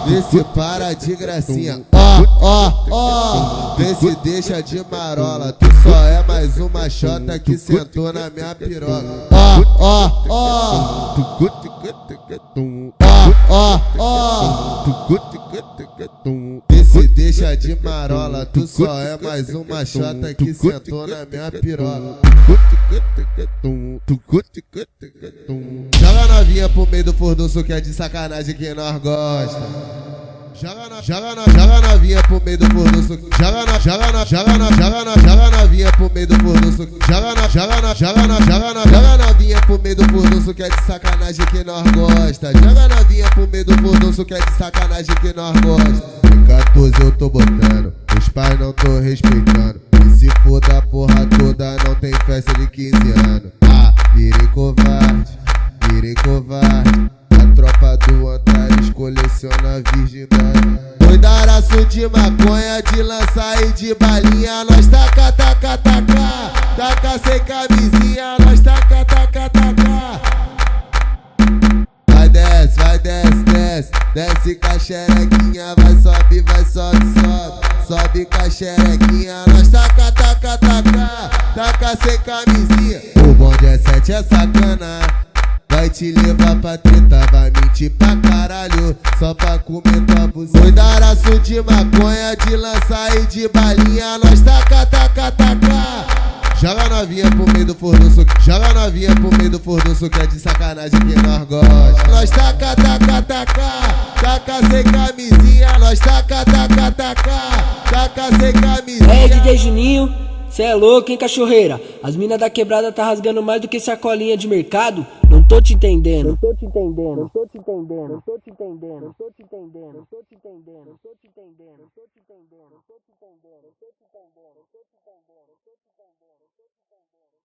Vê se para de gracinha, vê se deixa de marola. Tu só é mais uma xota que sentou na minha piroca. Vê se deixa de marola. Tu só é mais uma xota que sentou na minha piroca. Joga novinha pro meio do furdunço que é de sacanagem que nós gosta. Joga novinha pro meio do furdunço. Joga novinha pro meio do furdunço. Joga novinha pro meio do furdunço que é de sacanagem que nós gosta. Joga novinha pro meio do furdunço que é de sacanagem que nós gosta. Em 14 eu tô botando, os pais não tô respeitando. E se for da porra toda não tem festa de 15 anos. Virei covarde, virei covarde. A tropa do Antares coleciona virgindade. Doidaraço de maconha, de lança e de balinha. Nós taca, taca, taca. Taca sem camisinha, nós taca, taca, taca. Vai desce, desce. Desce com a xerequinha, vai sobe, sobe. Sobe com a xerequinha, nós taca, taca, taca. Taca sem camisinha. O bonde é 7, é sacana. Vai te levar pra treta, vai mentir pra caralho, só pra comer tua buceta. Doidaraço de maconha, de lança e de balinha. Nós taca, taca, taca. Joga novinha pro meio do furdunço. Joga novinha pro meio do furdunço que é de sacanagem que nós gosta. Nós taca, taca, taca. Taca sem camisinha. Nós taca, taca, taca. Taca sem camisinha. É DJ Juninho, cê é louco, hein, cachorreira? As minas da quebrada tá rasgando mais do que sacolinha de mercado. Não tô te entendendo. Não tô te entendendo. Não tô te entendendo. Não tô te entendendo. Não tô te entendendo. Não tô te entendendo. Não tô te entendendo. Não tô te entendendo. Não tô te entendendo. Não tô te entendendo. Não tô te entendendo. Não tô te entendendo.